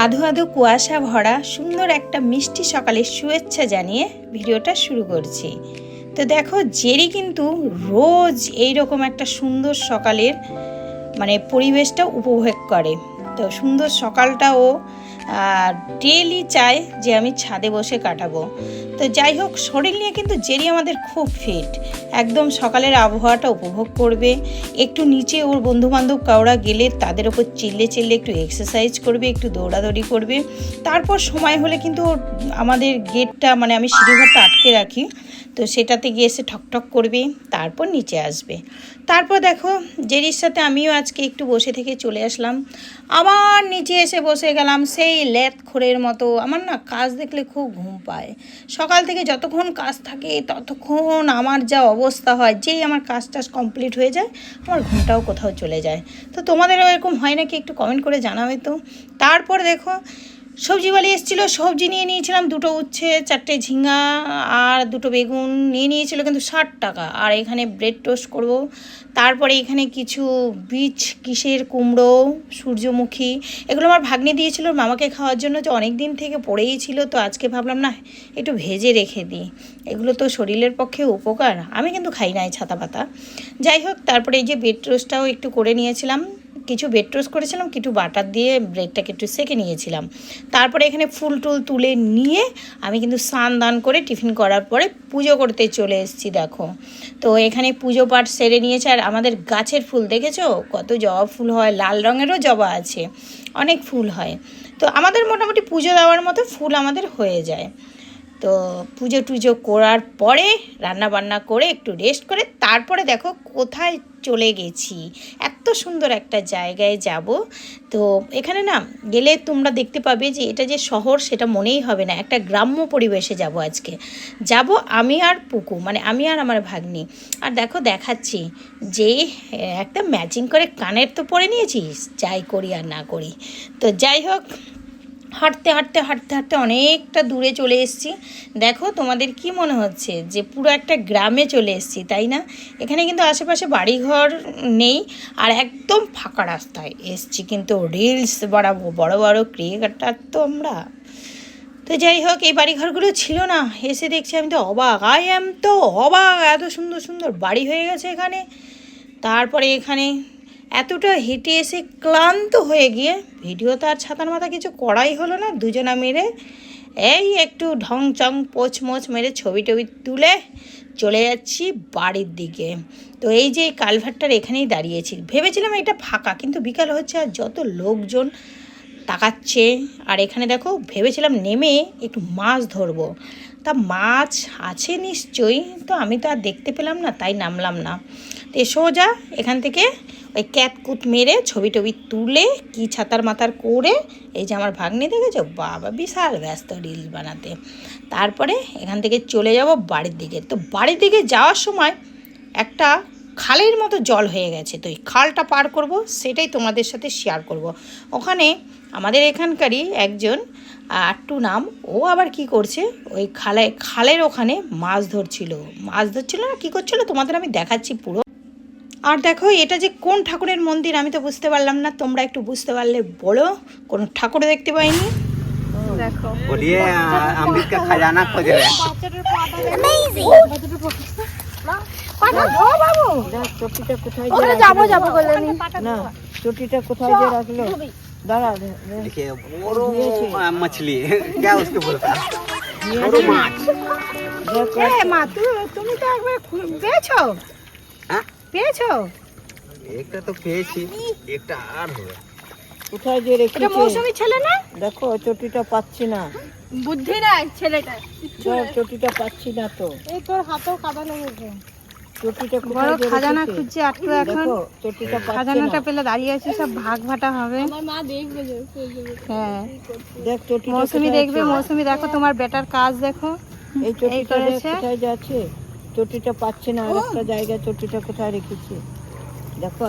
আধো আধো কুয়াশা ভরা সুন্দর একটা মিষ্টি সকালের শুভেচ্ছা জানিয়ে ভিডিওটা শুরু করছি। তো দেখো, জেরি কিন্তু রোজ এইরকম একটা সুন্দর সকালের পরিবেশটা উপভোগ করে। তো সুন্দর সকালটা ও ডেলি চায় যে আমি ছাদে বসে কাটাবো। তো যাই হোক, শরীর নিয়ে কিন্তু জেরি আমাদের খুব ফিট, একদম সকালের আবহাওয়াটা উপভোগ করবে। একটু নিচে ওর বন্ধুবান্ধব কাউরা গেলে তাদের ওপর চিল্লে চিল্লে একটু এক্সারসাইজ করবে, একটু দৌড়াদৌড়ি করবে। তারপর সময় হলে কিন্তু আমাদের গেটটা আমি সিঁড়িঘরটা আটকে রাখি, তো সেটাতে গিয়ে এসে ঠকঠক করবে, তারপর নিচে আসবে। তারপর দেখো, জেরির সাথে আমিও আজকে একটু বসে থেকে চলে আসলাম। আবার নিচে এসে বসে গেলাম সেই লেত খোরের মতো। আমার না কাজ দেখলে খুব ঘুম পায়। সকাল থেকে যতক্ষণ কাজ থাকে ততক্ষণ আমার যা অবস্থা হয়, যেই আমার কাজ টাজ কমপ্লিট হয়ে যায় আমার ঘুমটাও কোথাও চলে যায়। তো তোমাদেরও এরকম হয় নাকি একটু কমেন্ট করে জানাবে তো। তারপর দেখো, সবজিওয়ালি এসেছিলো, সবজি নিয়ে নিয়েছিলাম, 2টো উচ্ছে, 4টে ঝিঙা আর 2টো বেগুন নিয়ে নিয়েছিল, কিন্তু 60 টাকা। আর এখানে ব্রেড টোস্ট করব। তারপরে এখানে কিছু বীজ কিসের কুমড়ো, সূর্যমুখী, এগুলো আমার ভাগ্নে দিয়েছিল মামাকে খাওয়ার জন্য, যে অনেক দিন থেকে পড়েই ছিল। তো আজকে ভাবলাম না একটু ভেজে রেখে দিই, এগুলো তো শরীরের পক্ষে উপকার। আমি কিন্তু খাই না এই ছাতা পাতা। যাই হোক, তারপরে এই যে ব্রেড টোস্টটাও একটু করে নিয়েছিলাম, কিছু ব্রেড টোস্ট করেছিলাম, কিছু বাটার দিয়ে ব্রেডটাকে একটু সেঁকে নিয়েছিলাম। তারপরে এখানে ফুল টুল তুলে নিয়ে আমি কিন্তু স্নান দান করে টিফিন করার পরে পুজো করতে চলে এসেছি। দেখো, তো এখানে পুজো পাঠ সেরে নিয়েছে। আর আমাদের গাছের ফুল দেখেছো কত জবা ফুল হয়, লাল রঙেরও জবা আছে, অনেক ফুল হয়। তো আমাদের মোটামুটি পুজো দেওয়ার মতো ফুল আমাদের হয়ে যায়। তো পুজো টুজো করার পরে রান্না বান্না করে একটু রেস্ট করে তারপরে দেখো কোথায় চলে গেছি, এত সুন্দর একটা জায়গায় যাব। তো এখানে না গেলে তোমরা দেখতে পাবে যে এটা যে শহর সেটা মনেই হবে না, একটা গ্রাম্য পরিবেশে যাব আজকে। যাব আমি আর পুকু, আমি আর আমার ভাগ্নি। আর দেখো দেখাচ্ছি যে একটা ম্যাচিং করে কানের তো পরে নিয়েছিস, যাই করি আর না করি। তো যাই হোক, হাঁটতে হাঁটতে হাঁটতে হাঁটতে অনেকটা দূরে চলে এসেছি। দেখো, তোমাদের কি মনে হচ্ছে যে পুরো একটা গ্রামে চলে এসেছি, তাই না? এখানে কিন্তু আশেপাশে বাড়িঘর নেই, আর একদম ফাঁকা রাস্তায় এসেছি, কিন্তু রিলস বাড়াবো, বড় বড় ক্রিয়েটার তো আমরা। তো যাই হোক, এই বাড়িঘরগুলো ছিল না, এসে দেখছি আমি তো অবাক, তো অবাক, এত সুন্দর সুন্দর বাড়ি হয়ে গেছে এখানে। তারপরে এখানে এতটা হেঁটে এসে ক্লান্ত হয়ে গিয়ে ভিডিও তো আর ছাতার মাথা কিছু করাই হলো না, দুজনা মিলে এই একটু ঢং চং পোচ মোচ মেরে ছবি টবি তুলে চলে যাচ্ছি বাড়ির দিকে। তো এই যে কালভারটার এখানেই দাঁড়িয়েছি, ভেবেছিলাম এটা ফাঁকা, কিন্তু বিকাল হচ্ছে আর যত লোকজন তাকাচ্ছে। আর এখানে দেখো, ভেবেছিলাম নেমে একটু মাছ ধরবো, তা মাছ আছে নিশ্চয়ই, তো আমি তো আর দেখতে পেলাম না, তাই নামলাম না। তো সোজা এখান থেকে ওই ক্যাতকুত মেরে ছবি টবি তুলে কি ছাতার মাথার করে, এই যে আমার ভাগ্নি দেখেছো, বাবা বিশাল ব্যস্ত রিল বানাতে। তারপরে এখান থেকে চলে যাব বাড়ির দিকে। তো বাড়ির দিকে যাওয়ার সময় একটা খালের মতো জল হয়ে গেছে, তো এই খালটা পার করব, সেটাই তোমাদের সাথে শেয়ার করব। ওখানে আমাদের এখানকারই একজন আট্টু নাম, ও আবার কি করছে, ওই খালের ওখানে মাছ ধরছিল না কী করছিল, তোমাদের আমি দেখাচ্ছি পুরো। আর দেখো, এটা যে কোন ঠাকুরের মন্দির আমি তো বুঝতে পারলাম না, তোমরা একটু বুঝতে পারলে বলো। কোনো ঠাকুর দেখতে পাইনি। দেখো, अमृत का खजाना खोज रहे हैं। চটিটা কোথায় যাবো বলেনি না, চটিটা কোথায় যে রাখলো, দাঁড়া देखिए बोरो मछली क्या उसको बोलता है, बोरो माछ। মা তুমি তো একবার পেয়েছো? হ্যাঁ পেয়েছো? একটা তো পেয়েছি, একটা আর হবে। কোথায় যে রেখেছে, এটা মৌসুমী ছেলে না? দেখো চটিটা পাচ্ছি না, বুদ্ধি নাই ছেলেটা, চটিটা পাচ্ছি না তো। এই তোর হাতেও কাঁদানো হয়েছে। চটিটা বড় কোথায় খাজানা খুঁজছে আটটু এখন। দেখো চটিটা পাচ্ছি না, খাজানাটা পেলে দাঁড়িয়ে আছি, সব ভাগ ভাটা হবে। আমার মা দেখবে যে, হ্যাঁ দেখ চটিটা মৌসুমী দেখবে। মৌসুমী দেখো তোমার বেটার কাজ দেখো, এই চটিটা করেছে। কোথায় যাচ্ছে, চটিটা পাচ্ছি না, আরেকটা জায়গায় চটিটা কোথায় রেখেছি দেখো।